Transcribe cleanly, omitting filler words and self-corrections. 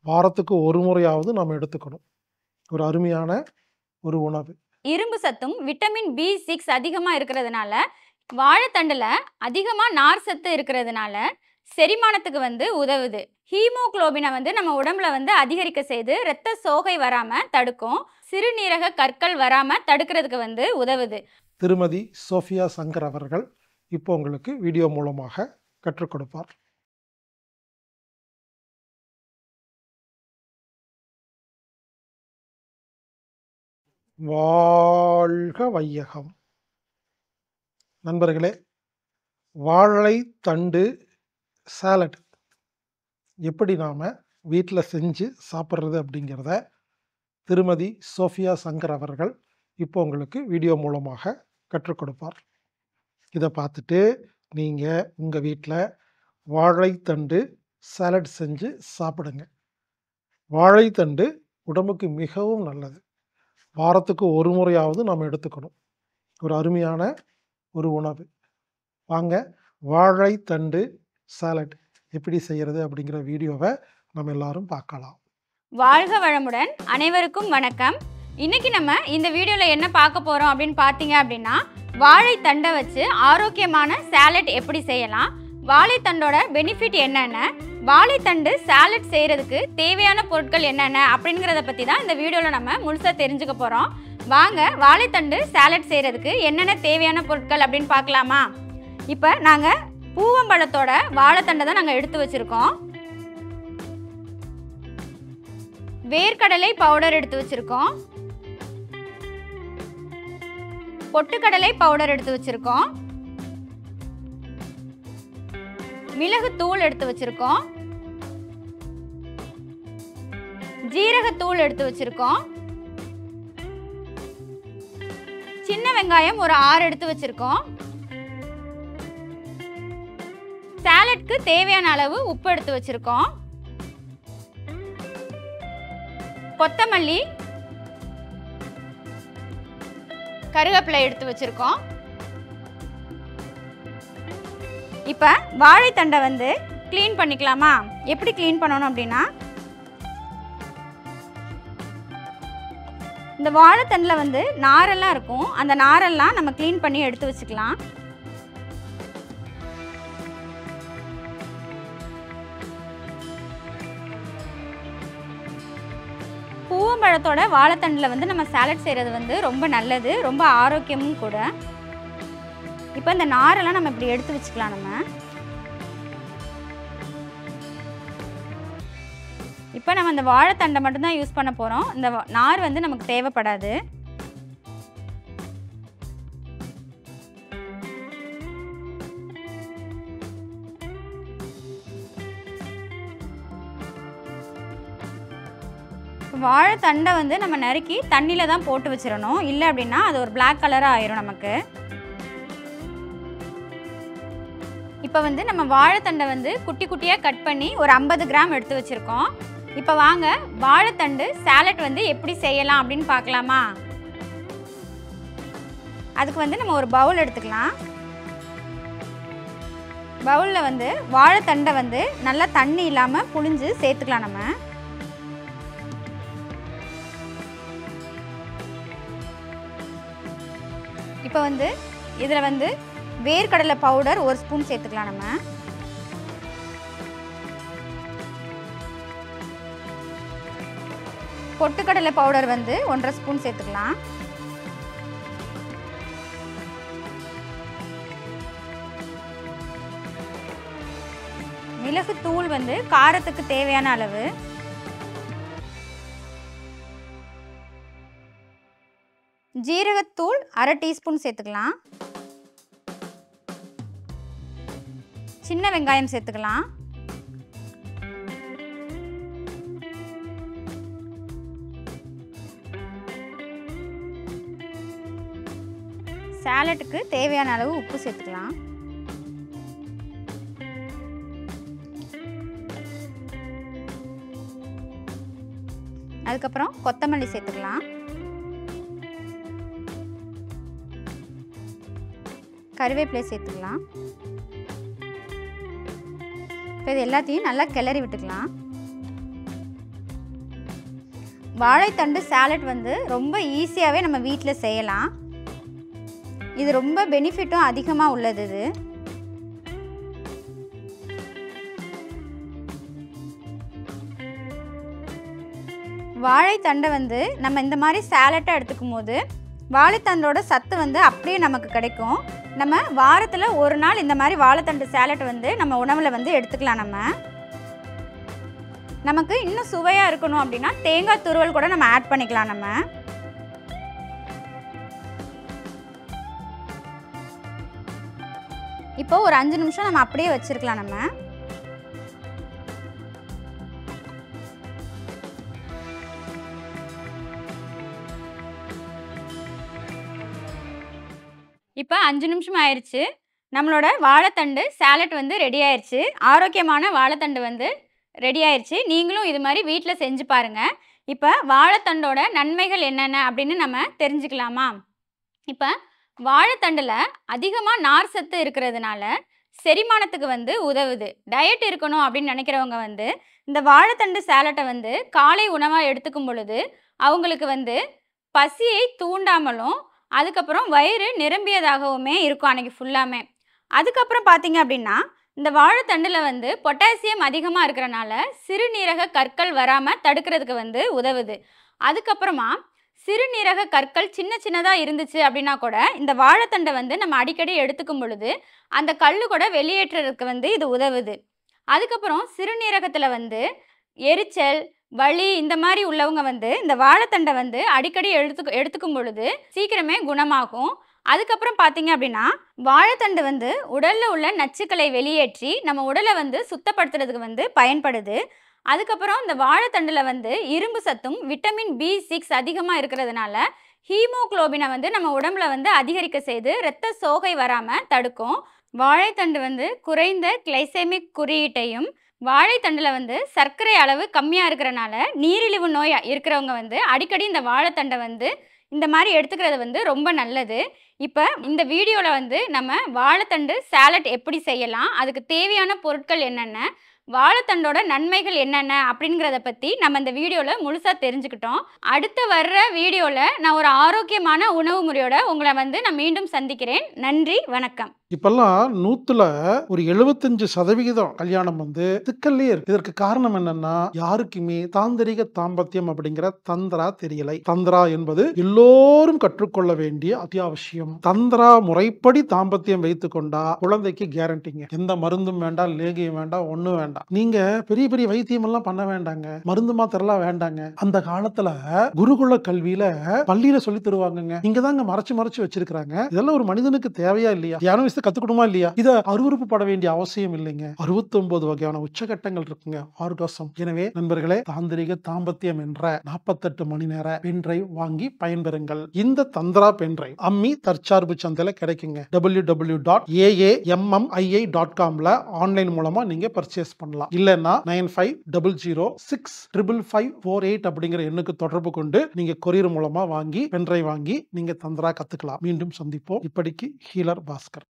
வாரத்துக்கு ஒரு முறையாவது நம்ம எடுத்துக்கணும். ஒரு அருமையான ஒரு உணவு. இரும்பு சத்தும் விட்டமின் B6 அதிகமா இருக்கிறதுனால, வாழைத்தண்டுல அதிகமா நார் சத்து இருக்கிறதுனால செரிமானத்துக்கு உதவுது. ஹீமோகுளோபினை நம்ம உடம்புல அதிகரிக்க செய்து இரத்த சோகை வராம தடுக்கும். சிறுநீரக கற்கள் வராம தடுக்கிறதுக்கு உதவுது. திருமதி சோஃபியா சங்கர் அவர்கள் இப்போ உங்களுக்கு வீடியோ மூலமாக கற்றுக் கொடுப்பார். வாழ்க வையகம். நண்பர்களே, வாழைத்தண்டு சாலட் எப்படி நாம் வீட்டில் செஞ்சு சாப்பிட்றது அப்படிங்கிறத திருமதி சோஃபியா சங்கர் அவர்கள் இப்போ உங்களுக்கு வீடியோ மூலமாக கற்றுக் கொடுப்பார். இதை பார்த்துட்டு நீங்கள் உங்கள் வீட்டில் வாழைத்தண்டு சாலட் செஞ்சு சாப்பிடுங்க. வாழைத்தண்டு உடம்புக்கு மிகவும் நல்லது. வாரத்துக்கு ஒரு முறையாவது நம்ம எடுத்துக்கணும். ஒரு அருமையான ஒரு உணவு. வாங்க வாழைத்தண்டு சாலட் எப்படி செய்கிறது அப்படிங்கிற வீடியோவை நம்ம எல்லாரும் பார்க்கலாம். வாழ்க வளமுடன். அனைவருக்கும் வணக்கம். இன்னைக்கு நம்ம இந்த வீடியோவில் என்ன பார்க்க போகிறோம் அப்படின்னு பார்த்தீங்க அப்படின்னா, வாழைத்தண்டை வச்சு ஆரோக்கியமான சாலட் எப்படி செய்யலாம், வாழைத்தண்டோட பெனிஃபிட் என்னென்ன, வாழைத்தண்டு சாலட் செய்கிறதுக்கு தேவையான பொருட்கள் என்னென்ன அப்படிங்கிறத பற்றி தான் இந்த வீடியோவில் நம்ம முழுசாக தெரிஞ்சுக்க போகிறோம். வாங்க வாழைத்தண்டு சாலட் செய்கிறதுக்கு என்னென்ன தேவையான பொருட்கள் அப்படின்னு பார்க்கலாமா? இப்போ நாங்கள் பூவம்பழத்தோட வாழைத்தண்டை தான் நாங்கள் எடுத்து வச்சுருக்கோம். வேர்க்கடலை பவுடர் எடுத்து வச்சுருக்கோம். பொட்டுக்கடலை பவுடர் எடுத்து வச்சுருக்கோம். மிளகுத்தூள் எடுத்து வச்சுருக்கோம். ஜீரகத்தூள் எடுத்து வச்சுருக்கோம். சின்ன வெங்காயம் ஒரு 6 எடுத்து வச்சுருக்கோம். சாலட்க்கு தேவையான அளவு உப்பு எடுத்து வச்சுருக்கோம். கொத்தமல்லி, கருவேப்பிலை எடுத்து வச்சுருக்கோம். இப்போ வாழைத்தண்டை க்ளீன் பண்ணிக்கலாமா? எப்படி க்ளீன் பண்ணணும் அப்படின்னா, இந்த வாழைத்தண்டில் நாரெல்லாம் இருக்கும். அந்த நாரெல்லாம் நம்ம க்ளீன் பண்ணி எடுத்து வச்சுக்கலாம். பூவம்பழத்தோட வாழைத்தண்டில் நம்ம சாலட் செய்கிறது ரொம்ப நல்லது, ரொம்ப ஆரோக்கியமும் கூட. இப்போ இந்த நாரெல்லாம் நம்ம இப்படி எடுத்து வச்சுக்கலாம். இப்போ நம்ம இந்த வாழைத்தண்டை மட்டும்தான் யூஸ் பண்ண போகிறோம். இந்த நார் நமக்கு தேவைப்படாது. வாழைத்தண்டை நம்ம நறுக்கி தண்ணியில் தான் போட்டு வச்சிடணும். இல்லை அப்படின்னா அது ஒரு பிளாக் கலராக ஆயிரும் நமக்கு. இப்போ நம்ம வாழைத்தண்டை குட்டி குட்டியாக கட் பண்ணி ஒரு 50 கிராம் எடுத்து வச்சுருக்கோம். இப்போ வாங்க வாழைத்தண்டு சாலட் எப்படி செய்யலாம் அப்படின்னு பார்க்கலாமா? அதுக்கு நம்ம ஒரு பவுல் எடுத்துக்கலாம். பவுலில் வாழைத்தண்டை நல்லா தண்ணி இல்லாமல் புழிஞ்சு சேர்த்துக்கலாம். நம்ம இப்போ இதில் வேர்க்கடலை பவுடர் 1 ஸ்பூன் சேர்த்துக்கலாம். நம்ம பொட்டுக்கடலை பவுடர் 1.5 ஸ்பூன் சேர்த்துக்கலாம். மிளகுத்தூள் காரத்துக்கு தேவையான அளவு. ஜீரகத்தூள் 1/2 டீஸ்பூன் சேர்த்துக்கலாம். சின்ன வெங்காயம் சேர்த்துக்கலாம். சாலட்டுக்கு தேவையான அளவு உப்பு சேர்த்துக்கலாம். அதுக்கப்புறம் கொத்தமல்லி சேர்த்துக்கலாம். கருவேப்பிலை சேர்த்துக்கலாம். இப்போ இது எல்லாத்தையும் நல்லா கிளறி விட்டுக்கலாம். வாழைத்தண்டு சாலட் வந்து ரொம்ப ஈஸியாகவே நம்ம வீட்டில் செய்யலாம். இது ரொம்ப பெனிஃபிட்டும் அதிகமாக உள்ளது. இது வாழைத்தண்டை வந்து நம்ம இந்த மாதிரி சாலட்டாக எடுத்துக்கும் போது வாழைத்தண்டோட சத்து வந்து அப்படியே நமக்கு கிடைக்கும். நம்ம வாரத்தில் ஒரு நாள் இந்த மாதிரி வாழைத்தண்டு சாலட் வந்து நம்ம உணவில் வந்து எடுத்துக்கலாம். நமக்கு இன்னும் சுவையாக இருக்கணும் அப்படின்னா தேங்காய் துருவல் கூட நம்ம ஆட் பண்ணிக்கலாம். நம்ம இப்போ ஒரு 5 நிமிஷம் நம்ம அப்படியே வச்சிருக்கலாம். நம்ம இப்போ 5 நிமிஷம் ஆயிடுச்சு. நம்மளோட வாழைத்தண்டு சாலட் வந்து ரெடி ஆயிடுச்சு. ஆரோக்கியமான வாழைத்தண்டு வந்து ரெடி ஆயிடுச்சு. நீங்களும் இது மாதிரி வீட்டில் செஞ்சு பாருங்கள். இப்போ வாழைத்தண்டோட நன்மைகள் என்னென்ன அப்படின்னு நம்ம தெரிஞ்சுக்கலாமா? இப்போ வாழைத்தண்டில் அதிகமாக நார் சத்து இருக்கிறதுனால செரிமானத்துக்கு வந்து உதவுது. டயட் இருக்கணும் அப்படின்னு நினைக்கிறவங்க வந்து இந்த வாழைத்தண்டு சாலட்டை வந்து காலை உணவாக எடுத்துக்கும் பொழுது அவங்களுக்கு வந்து பசியை தூண்டாமலும் அதுக்கப்புறம் வயிறு நிரம்பியதாகவுமே இருக்கும் அன்றைக்கி ஃபுல்லாமே. அதுக்கப்புறம் பார்த்தீங்க அப்படின்னா இந்த வாழைத்தண்டில் வந்து பொட்டாசியம் அதிகமாக இருக்கிறனால சிறுநீரக கற்கள் வராமல் தடுக்கிறதுக்கு வந்து உதவுது. அதுக்கப்புறமா சிறுநீரக கற்கள் சின்ன சின்னதாக இருந்துச்சு அப்படின்னா கூட இந்த வாழைத்தண்டை வந்து நம்ம அடிக்கடி எடுத்துக்கும் பொழுது அந்த கல் கூட வெளியேற்றுறதுக்கு வந்து இது உதவுது. அதுக்கப்புறம் சிறுநீரகத்தில் வந்து எரிச்சல் வலி இந்த மாதிரி உள்ளவங்க வந்து இந்த வாழைத்தண்டை வந்து அடிக்கடி எடுத்துக்கும் பொழுது சீக்கிரமே குணமாகும். அதுக்கப்புறம் பார்த்தீங்க அப்படின்னா வாழைத்தண்டு வந்து உடலில் உள்ள நச்சுக்களை வெளியேற்றி நம்ம உடலை வந்து சுத்தப்படுத்துறதுக்கு வந்து பயன்படுது. அதுக்கப்புறம் இந்த வாழைத்தண்டில் வந்து இரும்பு சத்தும் விட்டமின் B6 அதிகமாக இருக்கிறதுனால ஹீமோகுளோபினை வந்து நம்ம உடம்புல வந்து அதிகரிக்க செய்து இரத்த சோகை வராமல் தடுக்கும். வாழைத்தண்டு வந்து குறைந்த கிளைசெமிக் குறியீட்டையும் வாழைத்தண்டில் வந்து சர்க்கரை அளவு கம்மியாக இருக்கிறனால நீரிழிவு நோய் இருக்கிறவங்க வந்து அடிக்கடி இந்த வாழைத்தண்டை வந்து இந்த மாதிரி எடுத்துக்கிறது வந்து ரொம்ப நல்லது. இப்போ இந்த வீடியோவில் வந்து நம்ம வாழைத்தண்டு சாலட் எப்படி செய்யலாம், அதுக்கு தேவையான பொருட்கள் என்னென்ன, வாழைத்தண்டோட நன்மைகள் என்னென்ன அப்படிங்கிறத பற்றி நம்ம இந்த வீடியோவில் முழுசாக தெரிஞ்சுக்கிட்டோம். அடுத்து வர்ற வீடியோவில் நான் ஒரு ஆரோக்கியமான உணவு முறையோட உங்களை வந்து நான் மீண்டும் சந்திக்கிறேன். நன்றி, வணக்கம். இப்பெல்லாம் 100ல ஒரு 75% கல்யாணம் வந்து சிக்கல்லே இருக்கு. இதற்கு காரணம் என்னன்னா யாருக்குமே தாந்திரிக தாம்பத்தியம் அப்படிங்கிற தந்திரா தெரியலை. தந்திரா என்பது எல்லோரும் கற்றுக்கொள்ள வேண்டிய அத்தியாவசியம். தந்திரா முறைப்படி தாம்பத்தியம் வைத்துக் கொண்டா குழந்தைக்கு கேரண்டிங்க. எந்த மருந்தும் வேண்டாம், லேகியம் வேண்டாம், ஒண்ணும் வேண்டாம். நீங்க பெரிய பெரிய வைத்தியம் எல்லாம் பண்ண வேண்டாங்க, மருந்து மாத்திரலாம் வேண்டாங்க. அந்த காலத்துல குருகுல கல்வியில பள்ளியில சொல்லி தருவாங்க. இங்க தாங்க மறைச்சு மறைச்சு வச்சிருக்காங்க. இதெல்லாம் ஒரு மனிதனுக்கு தேவையா இல்லையா? தியானம் கத்துக்கணுமா இல்லையா? இத அருவருப்பு பட வேண்டிய அவசியம் இல்லைங்க. 69 வகையான உச்சகட்டங்கள் இருக்குங்க ஆர்காசம். எனவே நண்பர்களே, தாந்திரிக தாம்பத்தியம் என்ற 48 மணி நேர பென்டிரைவ் வாங்கி பயன்பெறுங்கள். இந்த தந்திரா பென்டிரைவ் அம்மி தற்சார்பு சந்தையில கிடைக்குங்க. www.aammii.comல ஆன்லைன் மூலமா நீங்க பர்ச்சேஸ் பண்ணலாம். இல்லன்னா 9500655548 அப்படிங்கிற எண்ணுக்கு தொடர்பு கொண்டு நீங்க கொரியர் மூலமா வாங்கி பென்டிரைவ் வாங்கி நீங்க தந்திரா கத்துக்கலாம். மீண்டும் சந்திப்போம். இப்படிக்கு ஹீலர் பாஸ்கர்.